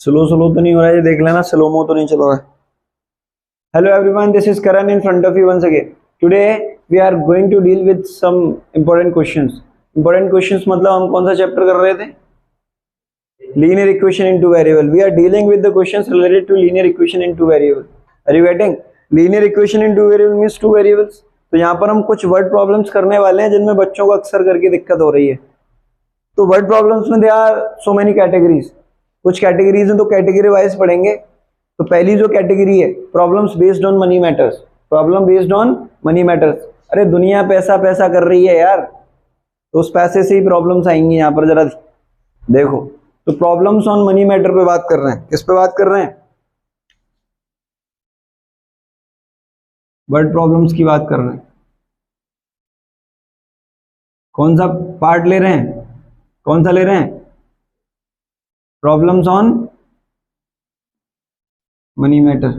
Slow slow तो नहीं हो रहा है, ये देख लेना स्लोमो तो नहीं चल रहा है। Hello everyone, this is Karan in front of you once again. Today we are going to deal with some important questions. Important questions मतलब हम कौन सा चैप्टर कर रहे थे? Linear equation in two variable. We are dealing with the questions related to linear equation in two variable. Are you getting? Linear equation in two variable means two variables. तो यहाँ पर हम कुछ वर्ड प्रॉब्लम्स करने वाले हैं जिनमें बच्चों को अक्सर करके दिक्कत हो रही है। तो वर्ड प्रॉब्लम्स में they are so many categories. कुछ कैटेगरीज हैं तो कैटेगरी वाइज पढ़ेंगे। तो पहली जो कैटेगरी है problems based on money matters. Problem based on money matters. अरे दुनिया पैसा पैसा कर रही है यार, तो उस पैसे से ही प्रॉब्लम्स आएंगी। यहाँ पर जरा देखो, तो प्रॉब्लम्स ऑन मनी मैटर पे बात कर रहे हैं। किस पे बात कर रहे हैं? वर्ड प्रॉब्लम्स की बात कर रहे हैं। कौन सा पार्ट ले रहे हैं? कौन सा ले रहे हैं? Problems on money matter.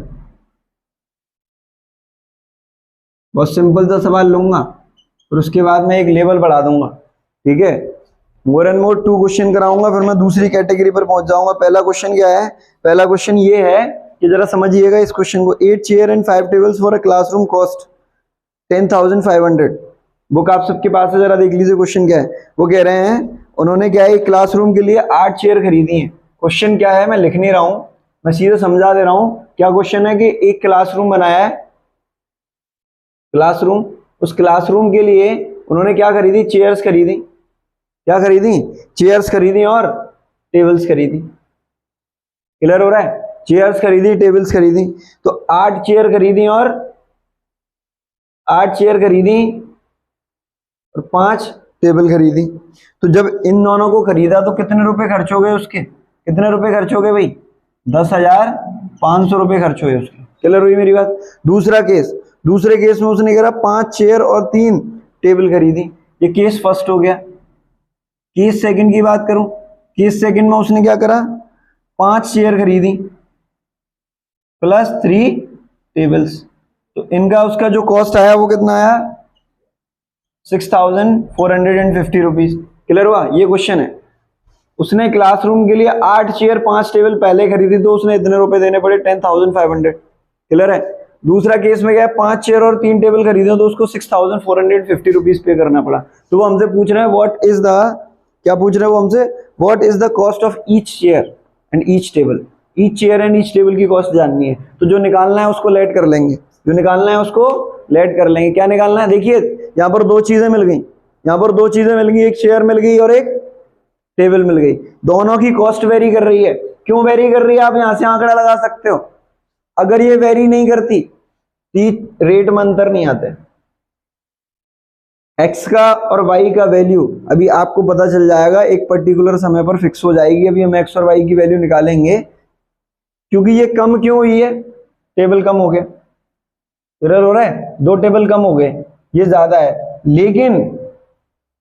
बहुत सिंपल सा सवाल लूंगा और उसके बाद मैं एक लेवल बढ़ा दूंगा, ठीक है? मोर एंड मोर 2 क्वेश्चन कराऊंगा, फिर मैं दूसरी कैटेगरी पर पहुंच जाऊंगा। पहला क्वेश्चन क्या है? पहला क्वेश्चन ये है कि जरा समझिएगा इस क्वेश्चन को। 8 chair and 5 tables for a classroom cost 10,500। Book आप सबके पास है, जरा देख लीजिए क्वेश्चन क्या है। वो कह रहे हैं उन्होंने क्या है, क्लासरूम के लिए 8 चेयर खरीदी हैं। क्वेश्चन क्या है मैं लिख नहीं रहा हूं, मैं सीधे समझा दे रहा हूं। क्या क्वेश्चन है कि एक क्लासरूम बनाया है, क्लासरूम, उस क्लासरूम के लिए उन्होंने क्या खरीदी? चेयर्स खरीदी। क्या खरीदी? चेयर्स खरीदी और टेबल्स खरीदी। क्लियर हो रहा है? चेयर्स खरीदी, टेबल्स खरीदी। तो 8 चेयर खरीदी और 8 चेयर खरीदी और 5 टेबल खरीदी। तो जब इन दोनों को खरीदा तो कितने रुपए खर्च हो गए उसके? कितने रुपए खर्च हो गए भाई? 10,500 रुपए खर्च हुए उसके। क्लियर हुई मेरी बात? दूसरा केस, दूसरे केस में उसने करा 5 चेयर और 3 टेबल खरीदी। ये केस फर्स्ट हो गया। केस सेकंड की बात करूं, केस सेकंड में उसने क्या करा? 5 चेयर खरीदी प्लस 3 टेबल्स। तो इनका उसका जो कॉस्ट आया वो कितना आया? 6,450 रुपीज। क्लियर हुआ? ये क्वेश्चन है। उसने क्लासरूम के लिए 8 चेयर 5 टेबल पहले खरीदी तो उसने इतने रुपए देने पड़े 10,500। क्लियर है? दूसरा केस में क्या है, 5 चेयर और 3 टेबल खरीदे तो उसको 6,450 रुपीज पे करना पड़ा। तो वो हमसे पूछ रहे हैं व्हाट इज द, क्या पूछ रहे हैं वो हमसे? What is the cost of each chair and each table. Each chair and each table की कॉस्ट जाननी है। तो जो निकालना है उसको लेट कर लेंगे, जो निकालना है उसको लेट कर लेंगे। क्या निकालना है? देखिए यहाँ पर 2 चीजें मिल गई, यहाँ पर 2 चीजें मिल गई, एक चेयर मिल गई और एक टेबल मिल गई। दोनों की कॉस्ट वेरी कर रही है। क्यों वेरी कर रही है? आप यहां से आंकड़ा लगा सकते हो। अगर ये वेरी नहीं करती तो रेट में अंतर नहीं आते। एक्स का और वाई का वैल्यू अभी आपको पता चल जाएगा, एक पर्टिकुलर समय पर फिक्स हो जाएगी। अभी हम एक्स और वाई की वैल्यू निकालेंगे। क्योंकि ये कम क्यों हुई है? टेबल कम हो गया। क्लियर हो रहा है? 2 टेबल कम हो गए, ये ज्यादा है। लेकिन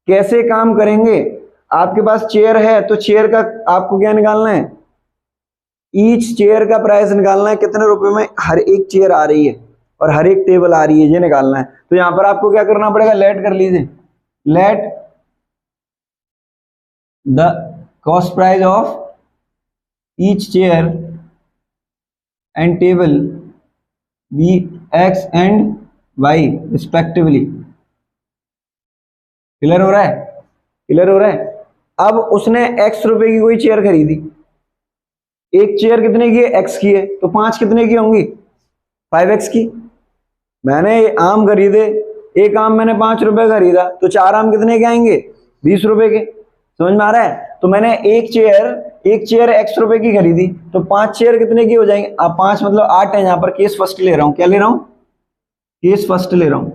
कैसे काम करेंगे? आपके पास चेयर है तो चेयर का आपको क्या निकालना है? ईच चेयर का प्राइस निकालना है, कितने रुपए में हर एक चेयर आ रही है और हर एक टेबल आ रही है, ये निकालना है। तो यहां पर आपको क्या करना पड़ेगा? लेट कर लीजिए। Let the cost price of each chair and table be x and y respectively. Clear हो रहा है? क्लियर हो रहा है? अब उसने x रुपए की कोई चेयर खरीदी, एक चेयर कितने की है? x की है। तो 5 कितने की होंगी? 5x की। मैंने आम खरीदे, एक आम मैंने 5 रुपए खरीदा तो 4 आम कितने के आएंगे? 20 रुपए के। समझ में आ रहा है? तो मैंने एक चेयर x रुपए की खरीदी तो 5 चेयर कितने की हो जाएंगे? 5 मतलब 8 है। यहाँ पर केस फर्स्ट ले रहा हूं। क्या ले रहा हूं? केस फर्स्ट ले रहा हूं।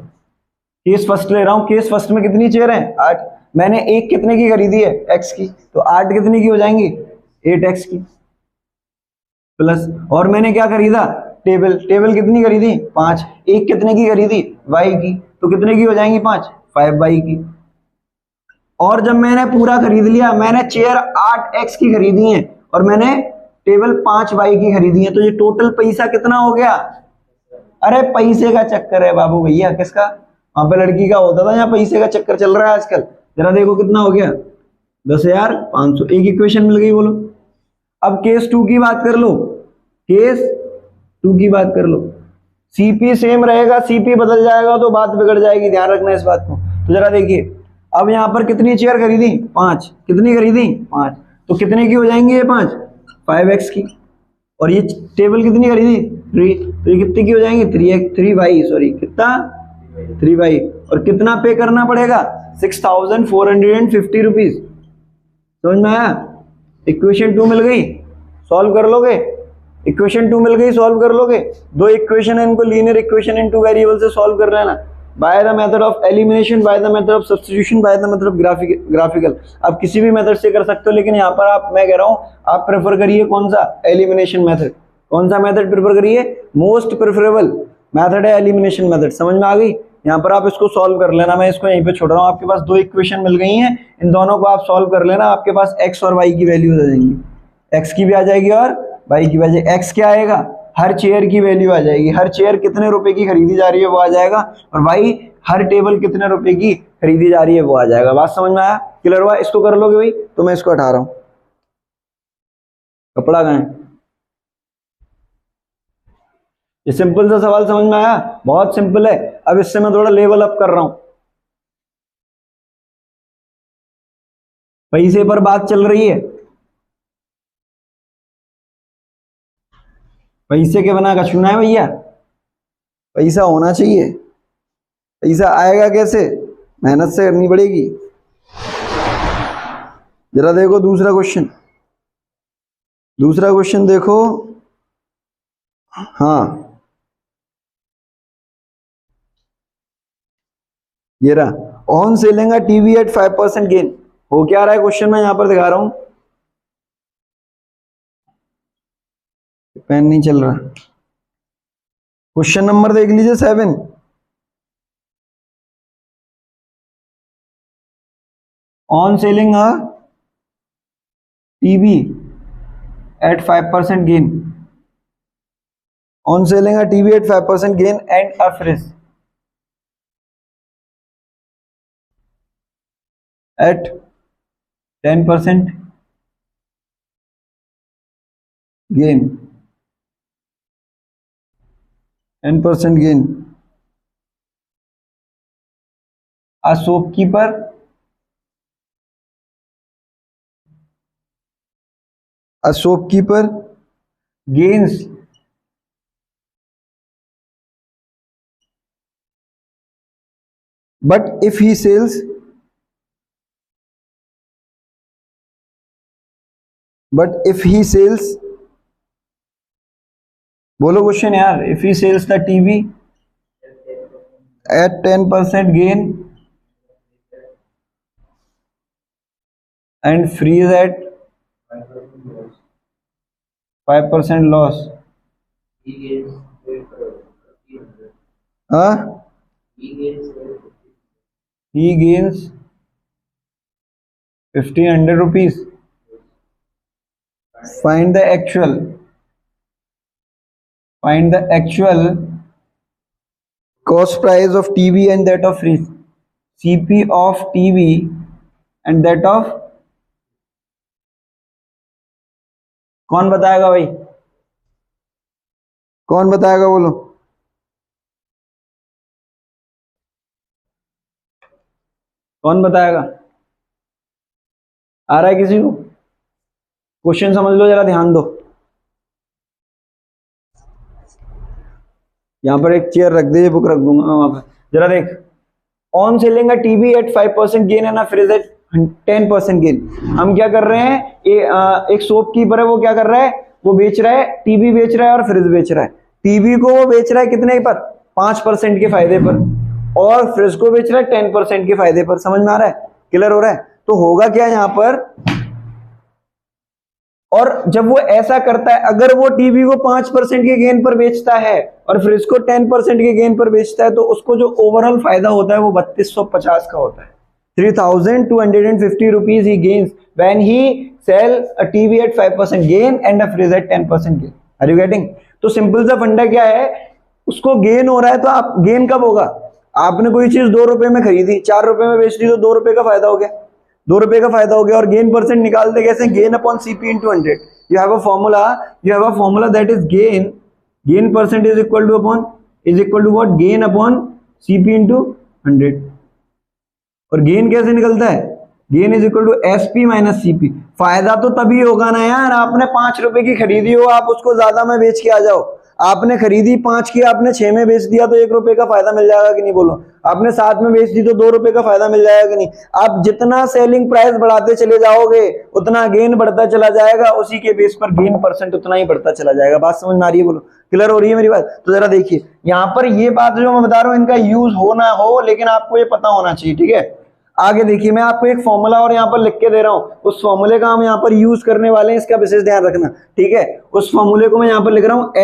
केस फर्स्ट ले रहा हूं। केस फर्स्ट में कितनी चेयर है? 8। मैंने एक कितने की खरीदी है? x की। तो 8 कितने की हो जाएंगी? 8x की। प्लस और मैंने क्या खरीदा? टेबल। टेबल कितनी खरीदी? 5। एक कितने की खरीदी? y की। तो कितने की हो जाएंगी? 5y की। और जब मैंने पूरा खरीद लिया, मैंने चेयर 8x की खरीदी है और मैंने टेबल 5y की खरीदी है, तो ये टोटल पैसा कितना हो गया? अरे पैसे का चक्कर है बाबू भैया। किसका? वहां पे लड़की का होता था, यहाँ पैसे का चक्कर चल रहा है आजकल। जरा देखो कितना हो गया? 10,500। एक इक्वेशन मिल गई, बोलो। अब केस 2 की बात कर लो, केस 2 की बात कर लो, सीपी सेम रहेगा, सीपी बदल जाएगा तो बात बिगड़ जाएगी, ध्यान रखना इस बात को। तो जरा देखिए, अब यहां पर कितनी चेयर खरीदी, 5, कितनी खरीदी 5, तो कितने की हो जाएंगी ये 5, 5x की, और ये टेबल कितनी खरीदी 3, तो ये कितनी की हो जाएंगी 3y, सॉरी कितना 3y, और कितना पे करना पड़ेगा 6450 रुपीज। समझ में आया? इक्वेशन 2 मिल गई, सॉल्व कर लोगे, इक्वेशन 2 मिल गई, सॉल्व कर लोगे। दो इक्वेशन है, इनको लीनियर इक्वेशन इन 2 वेरिएबल से सॉल्व कर लेना, by the method of elimination, by the method of substitution, by the method of graphical. आप किसी भी मेथड से कर सकते हो, लेकिन यहाँ पर आप, मैं कह रहा हूँ आप प्रेफर करिए कौन सा, एलिमिनेशन मेथड। कौन सा मेथड प्रेफर करिए, मोस्ट प्रेफरेबल मेथड है एलिमिनेशन मेथड। समझ में आ गई? यहाँ पर आप इसको सॉल्व कर लेना, मैं इसको यहीं पे छोड़ रहा हूँ। आपके पास 2 इक्वेशन मिल गई हैं, इन दोनों को आप सॉल्व कर लेना, आपके पास x और y की वैल्यू आ जाएंगी, x की भी आ जाएगी और y की वजह। x क्या आएगा, हर चेयर की वैल्यू आ जाएगी, हर चेयर कितने रुपए की खरीदी जा रही है वो आ जाएगा, और y हर टेबल कितने रुपए की खरीदी जा रही है वो आ जाएगा। बात समझ में आया, क्लियर हुआ? इसको कर लोगे भाई, तो मैं इसको हटा रहा हूं, कपड़ा कहाँ है? ये सिंपल सा सवाल समझ में आया, बहुत सिंपल है। अब इससे मैं थोड़ा लेवल अप कर रहा हूं, पैसे पर बात चल रही है, पैसे के बिना कछु ना है भैया, पैसा होना चाहिए। पैसा आएगा कैसे, मेहनत से करनी पड़ेगी। जरा देखो दूसरा क्वेश्चन, दूसरा क्वेश्चन देखो, हाँ ये रहा, on selling a TV at 5% gain. हो क्या रहा है क्वेश्चन में, यहां पर दिखा रहा हूं, पेन नहीं चल रहा। क्वेश्चन नंबर देख लीजिए 7, on selling a TV at 5% gain, on selling a TV at 5% gain and a fridge at 10% gain, 10% gain. A shopkeeper gains but if he sells बोलो क्वेश्चन यार, if he sells the TV at 10% gain and freeze at 5% loss, huh? He gains 1500 rupees. Find the actual cost price of TV and that of fridge. CP of TV and that of, कौन बताएगा भाई, कौन बताएगा बोलो? कौन बताएगा? आ रहा है किसी को? क्वेश्चन समझ लो जरा, ध्यान दो। यहां पर एक चेयर रख दे, बुक रख दूंगा वहां पर। जरा देख, on selling a TV at 5% gain and a fridge at 10% gain. हम क्या कर रहे हैं, एक शॉपकीपर है, वो क्या कर रहा है, वो बेच रहा है, टीवी बेच रहा है और फ्रिज बेच रहा है। टीवी को वो बेच रहा है कितने पर, 5% के फायदे पर, और फ्रिज को बेच रहा है 10% के फायदे पर। समझ में आ रहा है, क्लियर हो रहा है? तो होगा क्या यहां पर, और जब वो ऐसा करता है, अगर वो टीवी को 5% के गेन पर बेचता है और फ्रिज को 10% के गेन पर बेचता है, तो उसको जो ओवरऑल फायदा होता है वो 3250 का होता है। 3250 rupees he gains when he sell a TV at 5% gain and a fridge at 10% gain. Are you getting? तो सिंपल सा फंडा क्या है, उसको गेन हो रहा है, तो आप गेन कब होगा, आपने कोई चीज 2 रुपए में खरीदी, 4 रुपए में बेच दी, तो 2 रुपए का फायदा हो गया। ₹2 का फायदा हो गया। और गेन परसेंट निकालते कैसे, gain upon CP into 100। You have a formula that is gain percent is equal to what, gain upon CP into 100। और गेन कैसे निकलता है, gain is equal to SP minus CP. फायदा तो तभी होगा ना यार, आपने ₹5 की खरीदी हो, आप उसको ज्यादा में बेच के आ जाओ। आपने खरीदी 5 की, आपने 6 में बेच दिया तो ₹1 का फायदा मिल जाएगा कि नहीं, बोलो। आपने 7 में बेच दी तो ₹2 का फायदा मिल जाएगा कि नहीं। आप जितना सेलिंग प्राइस बढ़ाते चले जाओगे उतना गेन बढ़ता चला जाएगा, उसी के बेस पर गेन परसेंट उतना ही बढ़ता चला जाएगा। बात समझ में आ रही है, बोलो, क्लियर हो रही है मेरी बात। तो जरा देखिए यहाँ पर ये बात जो मैं बता रहा हूँ इनका यूज हो ना हो, लेकिन आपको ये पता होना चाहिए, ठीक है। आगे देखिए, मैं आपको एक फॉर्मूला और यहाँ पर लिख के दे रहा हूं, उस फॉर्मूले का हम यहाँ पर यूज करने वाले हैं, इसका विशेष ध्यान रखना, ठीक है। उस फॉर्मूले को मैं यहाँ पर लिख रहा हूं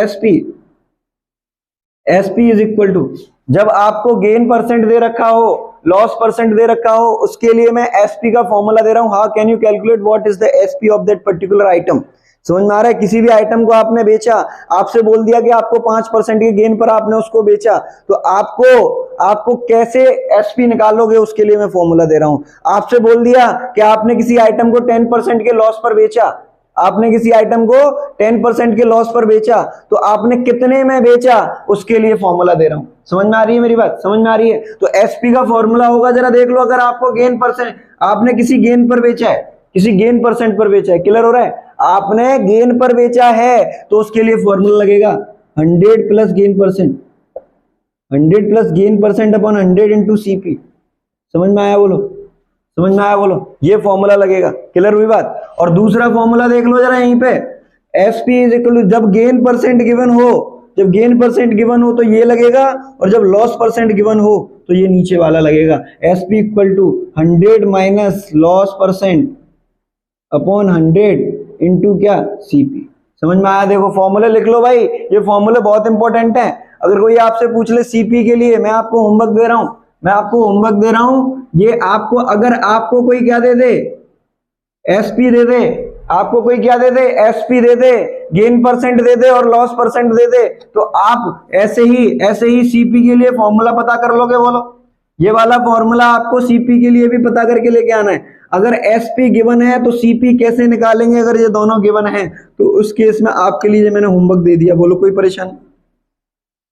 एसपी इज इक्वल टू, जब आपको गेन परसेंट दे रखा हो, लॉस परसेंट दे रखा हो, उसके लिए मैं एसपी का फॉर्मूला दे रहा हूं। How can you calculate what is the SP of that particular item. समझ में आ रहा है, किसी भी आइटम को आपने बेचा, आपसे बोल दिया कि आपको 5% के गेन पर आपने उसको बेचा, तो आपको कैसे एसपी निकालोगे, उसके लिए मैं फॉर्मूला दे रहा हूं। आपसे बोल दिया कि आपने किसी आइटम को 10% के लॉस पर बेचा, आपने किसी आइटम को 10% के लॉस पर बेचा, तो आपने कितने में बेचा, उसके लिए फॉर्मूला दे रहा हूं। समझ में आ रही है मेरी बात, समझ में आ रही है। तो एसपी का फॉर्मूला होगा, जरा देख लो, अगर आपको गेन परसेंट, आपने किसी गेन पर बेचा है, किसी गेन परसेंट पर बेचा है, क्लियर हो रहा है, आपने गेन पर बेचा है, तो उसके लिए फॉर्मूला लगेगा 100 plus gain percent, 100 plus gain percent upon 100 into CP. समझ में आया बोलो, समझ में आया बोलो, ये फॉर्मूला लगेगा, क्लियर हुई बात। और दूसरा फॉर्मूला देख लो जरा यहीं पे, एसपी इज इक्वल टू, जब गेन परसेंट गिवन हो, जब गेन परसेंट गिवन हो तो ये लगेगा, और जब लॉस परसेंट गिवन हो तो ये नीचे वाला लगेगा। SP equal to 100 minus loss percent upon 100 into क्या, सीपी। समझ में आया, देखो फॉर्मूले लिख लो भाई, ये फॉर्मूले बहुत इंपॉर्टेंट है। अगर कोई आपसे पूछ ले सीपी के लिए, मैं आपको होमवर्क दे रहा हूं, मैं आपको होमवर्क दे रहा हूं, ये आपको, अगर आपको कोई क्या दे दे, एसपी दे दे, आपको कोई क्या दे दे, एसपी दे दे, गेन परसेंट दे दे और लॉस परसेंट दे दे, तो आप ऐसे ही सीपी के लिए फॉर्मूला पता कर लोगे, बोलो। ये वाला फॉर्मूला आपको सीपी के लिए भी पता करके लेके आना है। अगर एसपी गिवन है तो सीपी कैसे निकालेंगे, अगर ये दोनों गिवन है तो उस केस में आपके लिए मैंने होमवर्क दे दिया। बोलो कोई परेशानी,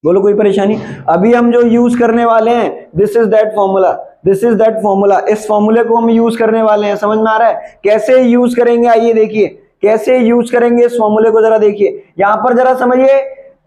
बोलो कोई परेशानी। अभी हम जो यूज करने वाले हैं, this is that formula, this is that formula, इस फॉर्मूले को हम यूज करने वाले हैं। समझ में आ रहा है, कैसे यूज करेंगे, आइए देखिए कैसे यूज करेंगे इस फॉर्मूले को, जरा देखिए यहां पर, जरा समझिए।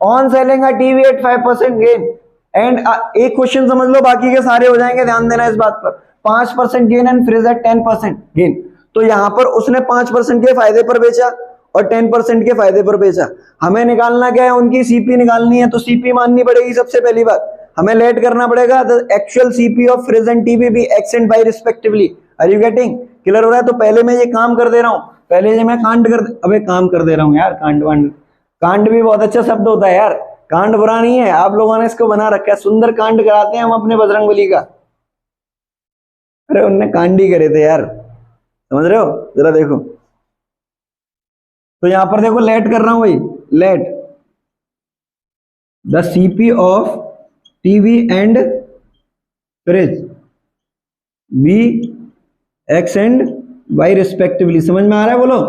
On selling a TV at 5% gain and, एक क्वेश्चन समझ लो, बाकी के सारे हो जाएंगे, ध्यान देना इस बात पर। 5% gain and fridge at 10% gain, तो यहां पर उसने 5% के फायदे पर बेचा और 10% के फायदे पर बेचा। हमें निकालना क्या है, उनकी सीपी निकालनी है, तो सीपी माननी पड़ेगी। सबसे पहली बात हमें लेट करना पड़ेगा, the actual CP of fridge and TV be x and y respectively. Are you getting, clear हो रहा है। तो पहले मैं ये काम कर दे रहा हूं, पहले ये मैं काम कर दे रहा हूं यार, कांड भी बहुत अच्छा शब्द होता है यार, कांड बुरा नहीं है, आप लोगों ने इसको बना रखा है, सुंदर कांड कराते हैं हम अपने बजरंगबली का। अरे उनने कांड ही करे थे यार, समझ रहे हो, जरा देखो। तो यहां पर देखो लेट कर रहा हूं भाई, let the CP of TV and fridge be x and y respectively. समझ में आ रहा है, बोलो।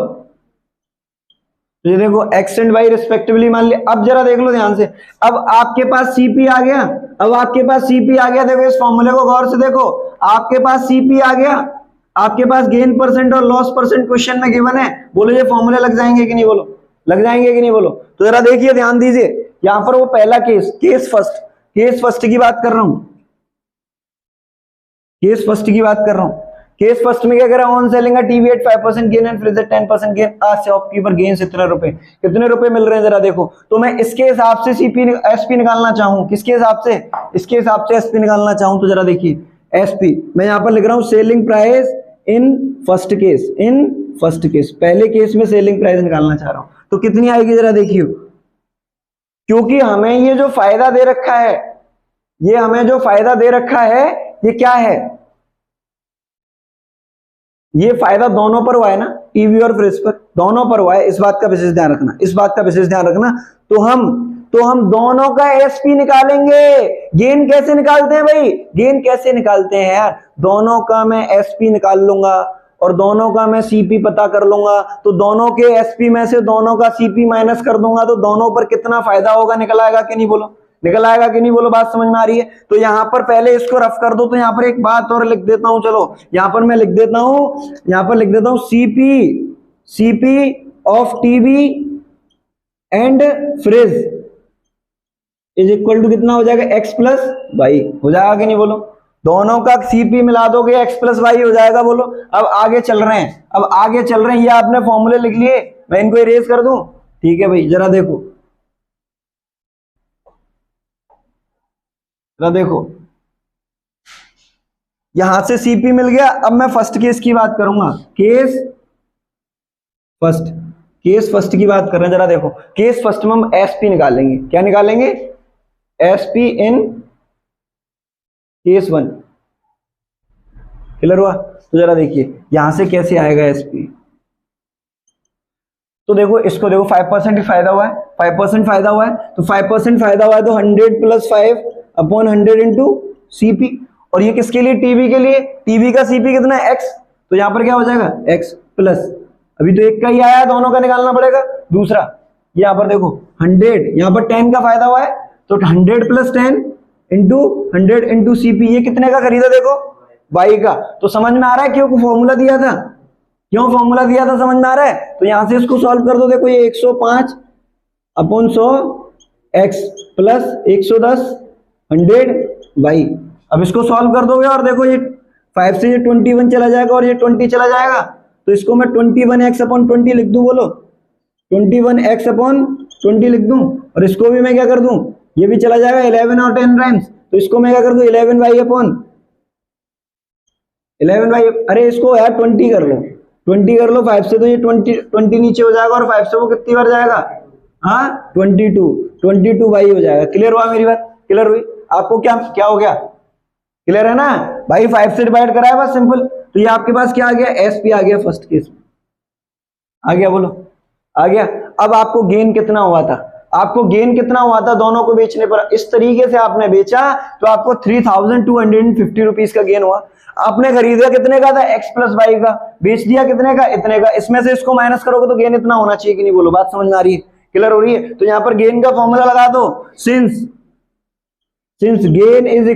तो ये देखो एक्स एंड वाई रिस्पेक्टिवली मान लिया। अब जरा देख लो ध्यान से, अब आपके पास सीपी आ गया, अब आपके पास सीपी आ गया। देखो इस फॉर्मूले को गौर से देखो, आपके पास सीपी आ गया, आपके पास गेन परसेंट और लॉस परसेंट क्वेश्चन में गिवन है। बोलो ये फॉर्मूले लग जाएंगे कि नहीं, बोलो लग जाएंगे कि नहीं, बोलो। तो जरा देखिए, ध्यान दीजिए, यहां पर वो पहला केस फर्स्ट की बात कर रहा हूं, केस फर्स्ट की बात कर रहा हूं। केस फर्स्ट में क्या कह रहा है, on selling a TV at 5% gain and fridge at 10% gain, shopkeeper gains इतने रुपए, कितने रुपए मिल रहे हैं जरा देखो। तो मैं इसके हिसाब से एसपी निकालना चाहूं, किसके हिसाब से, इसके हिसाब से एसपी निकालना चाहूं, तो जरा देखिए एसपी मैं यहां पर लिख रहा हूं selling price in first case, पहले केस में सेलिंग प्राइस निकालना चाह रहा हूं, तो कितनी आएगी जरा देखिए। क्योंकि हमें ये जो फायदा दे रखा है, ये हमें जो फायदा दे रखा है, ये क्या है, ये फायदा दोनों पर हुआ है ना, टीवी और फ्रिज पर, दोनों पर हुआ है। इस बात का विशेष ध्यान रखना, इस बात का विशेष ध्यान रखना। तो हम दोनों का एसपी निकालेंगे। गेन कैसे निकालते हैं भाई, गेन कैसे निकालते हैं यार, दोनों का मैं एसपी निकाल लूंगा और दोनों का मैं सीपी पता कर लूंगा, तो दोनों के एसपी में से दोनों का सीपी माइनस कर दूंगा, तो दोनों पर कितना फायदा होगा निकल आएगा कि नहीं बोलो, निकल आएगा कि नहीं बोलो, बात समझ में आ रही है। तो यहां पर पहले इसको रफ कर दो, तो यहां पर एक बात और लिख देता हूं, चलो यहां पर मैं लिख देता हूं, यहां पर लिख देता हूं CP of TV and fridge is equal to कितना हो जाएगा, एक्स प्लस वाई, हो जाएगा कि नहीं बोलो, दोनों का सीपी मिला दोगे एक्स प्लस वाई हो जाएगा बोलो। अब आगे चल रहे हैं, अब आगे चल रहे हैं, ये आपने फॉर्मूले लिख लिए, मैं इनको इरेज कर दूं, ठीक है भाई, जरा देखो, जरा देखो, यहां से सीपी मिल गया। अब मैं फर्स्ट केस की बात करूंगा, केस फर्स्ट की बात कर रहे हैं, जरा देखो, केस फर्स्ट में हम एसपी निकालेंगे, क्या निकालेंगे, SP in case one, clear हुआ। तो जरा देखिए यहां से कैसे आएगा एसपी, तो देखो इसको देखो 5% ही फायदा हुआ है, 5% फायदा हुआ है, तो 5% फायदा हुआ है, तो 100 प्लस 5 अपॉन 100 इंटू सीपी, और ये किसके लिए, टीवी के लिए, टीवी का सीपी कितना है, एक्स, तो यहां पर क्या हो जाएगा, एक्स प्लस, अभी तो एक का ही आया, दोनों का निकालना पड़ेगा, दूसरा यहां पर देखो 100, यहां पर 10 का फायदा हुआ है, तो 100 प्लस 10 इंटू 100 इंटू सीपी, ये कितने का खरीदा देखो, वाई का। तो समझ में आ रहा है क्यों फॉर्मूला दिया था, क्यों फॉर्मूला दिया था, समझ में आ रहा है। तो यहां से इसको सॉल्व कर दो, देखो ये 105 अपॉन 100 एक्स प्लस 110 100 वाई, अब इसको सॉल्व कर दोगे और देखो ये 5 से ये 21 चला जाएगा और ये 20 चला जाएगा, तो इसको मैं 21x अपॉन 20 लिख दूं, बोलो 21x अपॉन 20 लिख दूं, और इसको भी मैं क्या कर दूं, ये भी चला जाएगा 11 और 10 टाइम्स, तो इसको मैं क्या कर दूं 11y अपॉन 11y, अरे इसको यार 20 कर लो, 20 कर लो, 5 से तो ये 20 नीचे हो जाएगा, और 5 से वो कितनी बार जाएगा, हाँ 22y हो जाएगा। क्लियर हुआ मेरी बात, क्लियर हुई आपको, क्या क्या हो गया, क्लियर है ना भाई, 5 से डिवाइड करा है बस सिंपल। तो ये आपके पास क्या आ गया, एसपी आ गया, फर्स्ट केस में आ गया, बोलो आ गया। अब आपको गेन कितना हुआ था, आपको गेन कितना हुआ था दोनों को बेचने पर, इस तरीके से आपने बेचा तो आपको 3250 रुपीज का गेन हुआ। आपने खरीदा कितने का था, एक्स प्लस वाई का, बेच दिया कितने का, इतने का, इसमें से इसको माइनस करोगे तो गेन इतना होना चाहिए कि नहीं, बोलो बात समझ में आ रही है, क्लियर हो रही है। तो यहां पर गेन का फॉर्मूला लगा दो, since gain is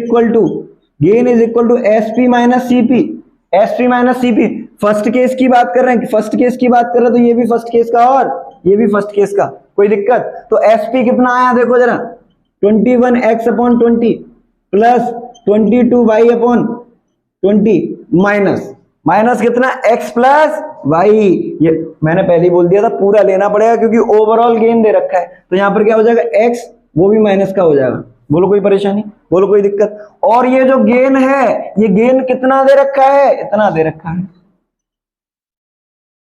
equal to SP minus CP, SP minus CP, first case की बात कर रहे हैं, फर्स्ट केस की बात कर रहे हैं, तो ये भी फर्स्ट केस का और ये भी फर्स्ट केस का, कोई दिक्कत। तो एसपी कितना आया देखो जरा, 21x upon 20 plus 22y upon 20 minus कितना, x प्लस वाई, ये मैंने पहले ही बोल दिया था पूरा लेना पड़ेगा क्योंकि ओवरऑल गेन दे रखा है। तो यहां पर क्या हो जाएगा, x वो भी माइनस का हो जाएगा, बोलो कोई परेशानी, बोलो कोई दिक्कत। और ये जो गेन है, ये गेन कितना दे रखा है, इतना दे रखा है,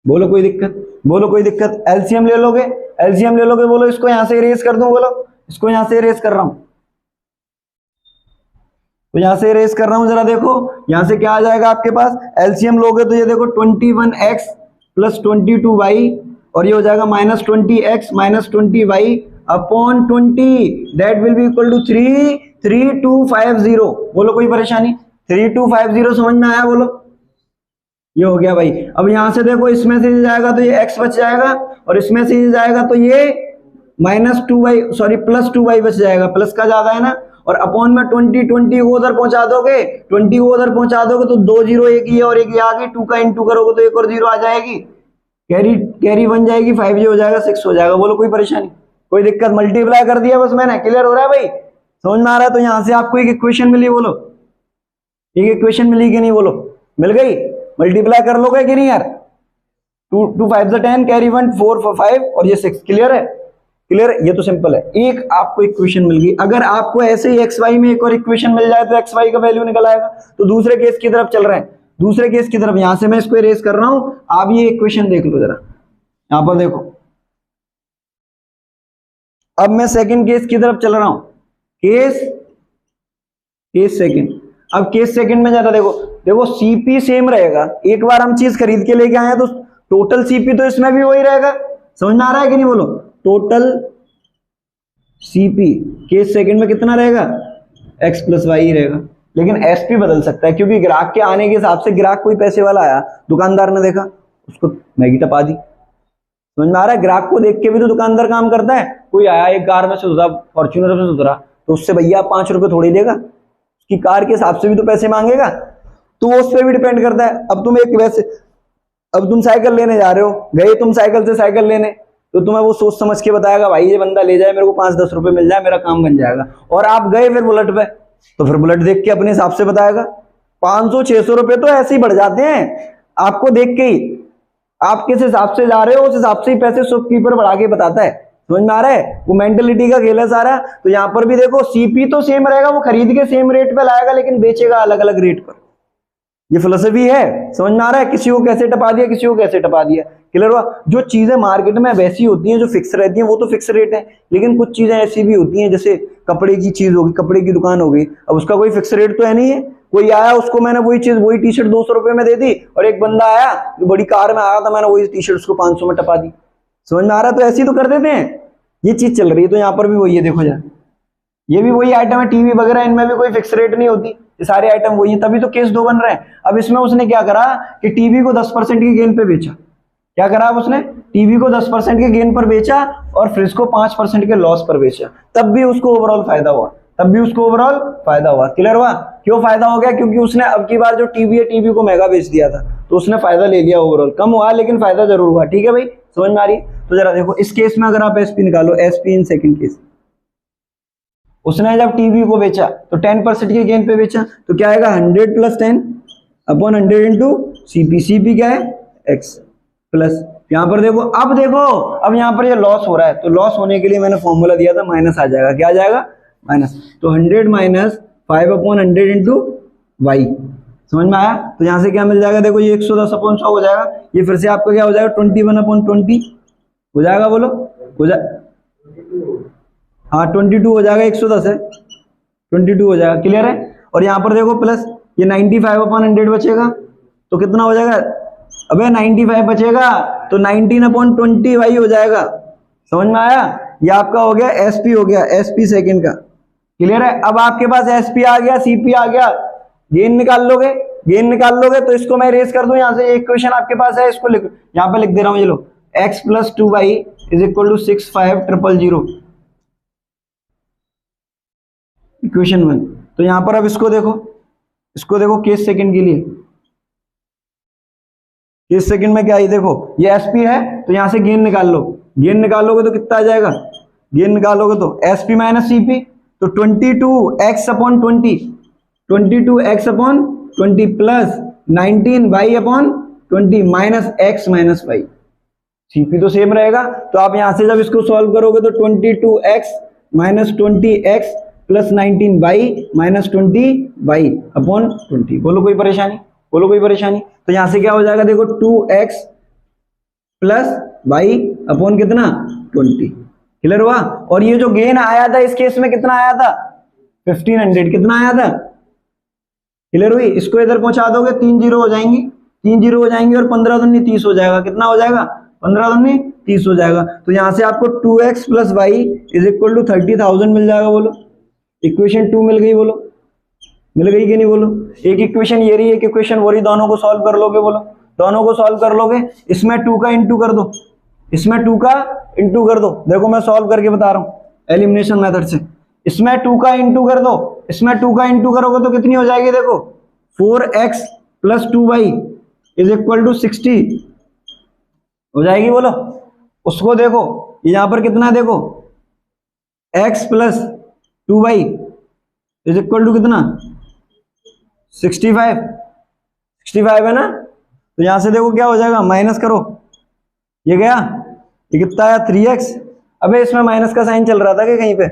बोलो कोई दिक्कत, बोलो कोई दिक्कत। एलसीएम ले लोगे, एलसीएम ले लोगे, बोलो इसको यहां से इरेज कर दूं, बोलो इसको यहां से इरेज कर रहा हूं, तो यहां से इरेज कर रहा हूं, जरा देखो यहां से क्या आ जाएगा आपके पास, एलसीएम लोगे तो ये देखो 21x प्लस 22y, और ये हो जाएगा minus 20x minus 20y upon 20, that will be equal to 3250। बोलो कोई परेशानी, 3250 समझ में आया, बोलो ये हो गया भाई। अब यहां से देखो इसमें से जाएगा तो ये x बच जाएगा, और इसमें से जाएगा तो ये minus 2y sorry plus 2y बच जाएगा, प्लस का ज्यादा है ना, और अपॉन में 20 को उधर पहुंचा दोगे, 20 को उधर पहुंचा दोगे तो 2 जीरो एक ही है और एक ही आ गई, 2 का इंटू करोगे तो एक और जीरो आ जाएगी, कैरी बन जाएगी, 5 जी हो जाएगा, 6 हो जाएगा, बोलो कोई परेशानी, कोई दिक्कत। मल्टीप्लाई कर दिया बस मैंने, क्लियर हो रहा है भाई, समझ में आ रहा है। तो यहां से आपको एक इक्वेशन मिली, बोलो एक इक्वेशन मिली कि नहीं, बोलो मिल गई, मल्टीप्लाई कर लोगे कि नहीं यार, 2 5 10 कैरी 1 4 5 और ये 6, क्लियर है, क्लियर, ये तो सिंपल है। एक आपको इक्वेशन मिल गई, अगर आपको ऐसे ही एक्स वाई में एक और इक्वेशन मिल जाए तो एक्स वाई का वैल्यू निकल आएगा। तो दूसरे केस की तरफ चल रहे हैं, दूसरे केस की तरफ, यहां से मैं इसको इरेज कर रहा हूं, आप ये इक्वेशन देख लो जरा, यहां पर देखो, अब मैं सेकंड केस की तरफ चल रहा हूं, केस सेकंड। अब केस सेकंड में जरा देखो सीपी सेम रहेगा, एक बार हम चीज खरीद के लेके आए हैं तो टोटल सीपी तो इसमें भी वही रहेगा, समझ में आ रहा है कि नहीं, बोलो टोटल सीपी केस सेकंड में कितना रहेगा, x प्लस वाई रहेगा, लेकिन एसपी बदल सकता है, क्योंकि ग्राहक के आने के हिसाब से, ग्राहक कोई पैसे वाला आया, दुकानदार ने देखा, उसको मैगी टपा दी। समझ में आ रहा है? ग्राहक को देख के भी तो दुकानदार काम करता है। कोई आया एक कार में से उतरा, फॉर्च्यूनर से उतरा, तो उससे भैया 5 रुपए थोड़ी देगा, उसकी कार के हिसाब से भी तो पैसे मांगेगा। तो वो उस पर भी डिपेंड करता है। अब तुम एक वैसे, अब तुम साइकिल लेने जा रहे हो, गए तुम साइकिल से साइकिल लेने, तो तुम्हें वो सोच समझ के बताएगा भाई ये बंदा ले जाए, मेरे को 5-10 रुपए मिल जाए, मेरा काम बन जाएगा। और आप गए फिर बुलेट पे, तो फिर बुलेट देख के अपने हिसाब से बताएगा। 500-600 रुपए तो ऐसे ही बढ़ जाते हैं आपको देख के ही। आप किस हिसाब से जा रहे हो उस हिसाब से ही पैसे शॉपकीपर बढ़ा के बताता है। समझ में आ रहा है? वो मेंटेलिटी का खेल है सारा। तो यहाँ पर भी देखो सीपी तो सेम रहेगा, वो खरीद के सेम रेट पे लाएगा, लेकिन बेचेगा अलग अलग रेट पर। ये फिलोसफी है। समझ में आ रहा है? किसी को कैसे टपा दिया, किसी को कैसे टपा दिया। क्लियर हुआ? जो चीजें मार्केट में वैसी होती हैं जो फिक्स रहती हैं वो तो फिक्स रेट है, लेकिन कुछ चीजें ऐसी भी होती हैं, जैसे कपड़े की चीज होगी, कपड़े की दुकान होगी, अब उसका कोई फिक्स रेट तो है नहीं है। कोई आया, उसको मैंने वही चीज, वही टी शर्ट 200 रुपए में दे दी, और एक बंदा आया जो बड़ी कार में आया था, मैंने वही टी शर्ट उसको 500 में टपा दी। समझ में आ रहा है? तो ऐसे ही तो कर देते हैं। ये चीज चल रही है। तो यहाँ पर भी वही है, देखो यार, ये भी वही आइटम है, टीवी वगैरह, इनमें भी कोई फिक्स रेट नहीं होती, ये सारे आइटम वही है, तभी तो केस 2 बन रहे हैं। अब इसमें उसने क्या करा कि टीवी को 10% के गेन पे बेचा। क्या करा अब उसने? टीवी को 10% के गेन पर बेचा और फ्रिज को 5% के लॉस पर बेचा, तब भी उसको ओवरऑल फायदा हुआ, तब भी उसको ओवरऑल फायदा हुआ। क्लियर हुआ? क्यों फायदा हो गया? क्योंकि उसने अब की बार जो टीवी है, टीवी को महंगा बेच दिया था, तो उसने फायदा ले लिया। ओवरऑल कम हुआ लेकिन फायदा जरूर हुआ। ठीक है भाई, समझ में आ रही? तो जरा देखो इस केस में अगर आप एसपी निकालो, एसपी इन सेकंड केस, उसने जब टीवी को बेचा तो 10% के गेन पे बेचा, तो क्या आएगा 100 + 10 अपॉन 100 इंटू सीपी। सीपी क्या है? एक्स प्लस, यहां पर देखो, अब देखो, अब यहां पर ये लॉस हो रहा है, तो लॉस होने के लिए मैंने फॉर्मूला दिया था, माइनस आ जाएगा। क्या आ जाएगा? माइनस। तो 100 माइनस 5 अपॉन 100 इंटू वाई। समझ में आया? तो यहां से क्या मिल जाएगा? देखो ये 110 अपॉन 100 हो जाएगा, ये फिर से आपका क्या हो जाएगा? 21 अपॉन 20 हो जाएगा। बोलो हो जाए, हाँ 22 हो जाएगा, 110 है, 22 हो जाएगा। क्लियर है? और यहाँ पर देखो प्लस ये 95 अपॉन 100 बचेगा, तो कितना हो जाएगा? अबे 95 बचेगा तो 19 अपॉन 20 वाई हो जाएगा। समझ में आया? ये आपका हो गया एसपी, हो गया एसपी सेकंड का। क्लियर है? अब आपके पास एसपी आ गया, सीपी आ गया, गेन निकाल लोगे, गेन निकाल लोगे तो इसको मैं रेस कर दूं यहाँ से। इक्वेशन आपके पास है, इसको लिख, यहाँ पे लिख दे रहा हूँ, ये लो, x + 2y = 65000। इक्वेशन 1। तो यहां पर अब इसको देखो, इसको देखो केस सेकंड के लिए। केस सेकंड में क्या है? देखो ये एसपी है, तो यहां से गेन निकाल लो, गेन निकालोगे तो कितना आ जाएगा? गेन निकालोगे तो एसपी माइनस सीपी, तो 22x upon 20, 22x upon 20 plus 19y upon 20 minus x minus y। CP तो सेम रहेगा, तो आप यहां से जब इसको सॉल्व करोगे तो 22x minus 20x plus 19y minus 20y upon 20। बोलो कोई परेशानी? बोलो कोई परेशानी? तो यहां से क्या हो जाएगा? देखो 2x प्लस y अपॉन कितना? 20। क्लियर हुआ? और ये जो गेन आया था इस केस में कितना आया था? 1500। कितना आया था? क्लियर हुई? इसको इधर पहुंचा दोगे, 3 0 हो जाएंगी, 3 0 हो जाएंगी, और 15 दूनी 30 हो जाएगा। कितना हो जाएगा? 15 दूनी 30 हो जाएगा। तो यहां से आपको 2x प्लस y = 30,000 मिल जाएगा। बोलो इक्वेशन 2 मिल गई। बोलो मिल गई कि नहीं? बोलो एक इक्वेशन ये रही, एक इक्वेशन वो रही, दोनों को सॉल्व कर लोगे। बोलो दोनों को सॉल्व कर लोगे, इसमें 2 का इंटू कर दो, इसमें 2 का इंटू कर दो। देखो मैं सॉल्व करके बता रहा हूं एलिमिनेशन मेथड से। इसमें 2 का इंटू कर दो, इसमें 2 का इंटू करोगे तो कितनी हो जाएगी? देखो 4x + 2y = 60 हो जाएगी। बोलो उसको देखो, यहां पर कितना? देखो x + 2y = कितना? 65 है ना? तो यहां से देखो क्या हो जाएगा, माइनस करो, ये गया, ये कितना आया? 3x। अबे इसमें माइनस का साइन चल रहा था कि कहीं पे?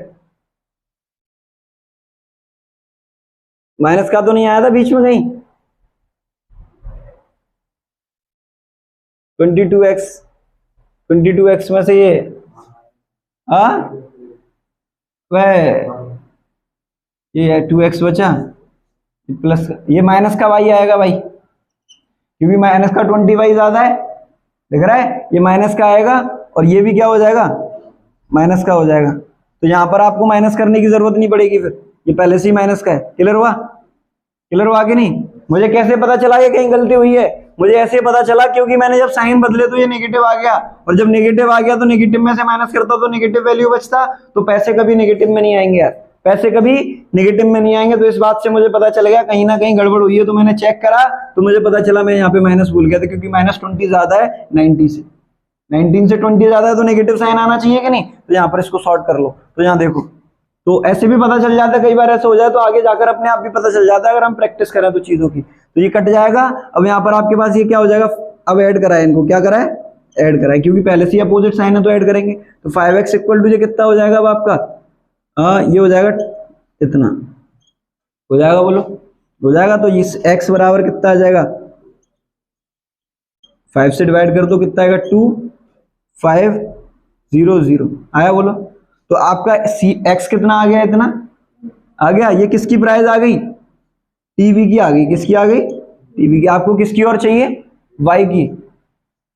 माइनस का तो नहीं आया था बीच में कहीं? 22x में से ये ये 2x बचा, प्लस ये माइनस का y आएगा भाई, क्योंकि माइनस का 20y ज्यादा है, दिख रहा है? ये माइनस का आएगा, और ये भी क्या हो जाएगा? माइनस का हो जाएगा। तो यहां पर आपको माइनस करने की जरूरत नहीं पड़ेगी, फिर ये पहले से ही माइनस का है। क्लियर हुआ? क्लियर हुआ कि नहीं? मुझे कैसे पता चला कि कहीं गलती हुई है? मुझे ऐसे पता चला क्योंकि मैंने जब साइन बदले तो ये नेगेटिव आ गया, और जब नेगेटिव आ गया तो नेगेटिव में से माइनस करता तो नेगेटिव वैल्यू बचता, तो पैसे कभी नेगेटिव में नहीं आएंगे यार, पैसे कभी नेगेटिव में नहीं आएंगे। तो इस बात से मुझे पता चल गया कहीं ना कहीं गड़बड़ हुई है, तो मैंने चेक करा तो मुझे पता चला मैं यहाँ पे माइनस भूल गया था, क्योंकि -20 ज्यादा है 90 से, 19 से 20 ज्यादा है तो नेगेटिव साइन आना चाहिए कि नहीं। तो यहाँ पर इसको सॉर्ट कर लो, तो यहाँ देखो, तो ऐसे भी पता चल जाता है, कई बार ऐसा हो जाए तो आगे जाकर अपने आप भी पता चल जाता है अगर हम प्रैक्टिस करें तो चीजों की। तो ये कट जाएगा। अब यहाँ पर आपके पास ये क्या हो जाएगा, अब ऐड करा है इनको, क्या करा है, ऐड करा है, क्योंकि पहले से अपोजिट साइन है तो ऐड करेंगे। तो 5x इक्वल टू ये कितना हो जाएगा अब आपका, ये हो जाएगा इतना, हो जाएगा, बोलो हो जाएगा। तो इस x बराबर कितना आ जाएगा, 5 से डिवाइड कर दो, कितना आएगा 2 5 0 0 आया, बोलो। तो आपका x कितना आ गया, इतना आ गया। ये किसकी प्राइस आ गई, टीवी की आ गई, किसकी आ गई, टीवी की। आपको किसकी और चाहिए, y की,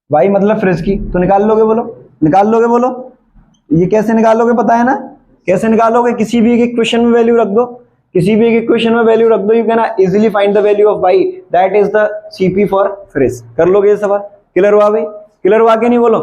y मतलब फ्रिज की। तो निकाल लोगे, बोलो निकाल लोगे, बोलो ये कैसे निकालोगे, पता है ना कैसे निकालोगे, किसी भी एक इक्वेशन में वैल्यू रख दो, किसी भी एक इक्वेशन में वैल्यू रख दो, you can easily find the value of y, that is the CP for fridge. कर लोगे ये सवाल, क्लियर हुआ भाई, क्लियर हुआ कि नहीं, बोलो।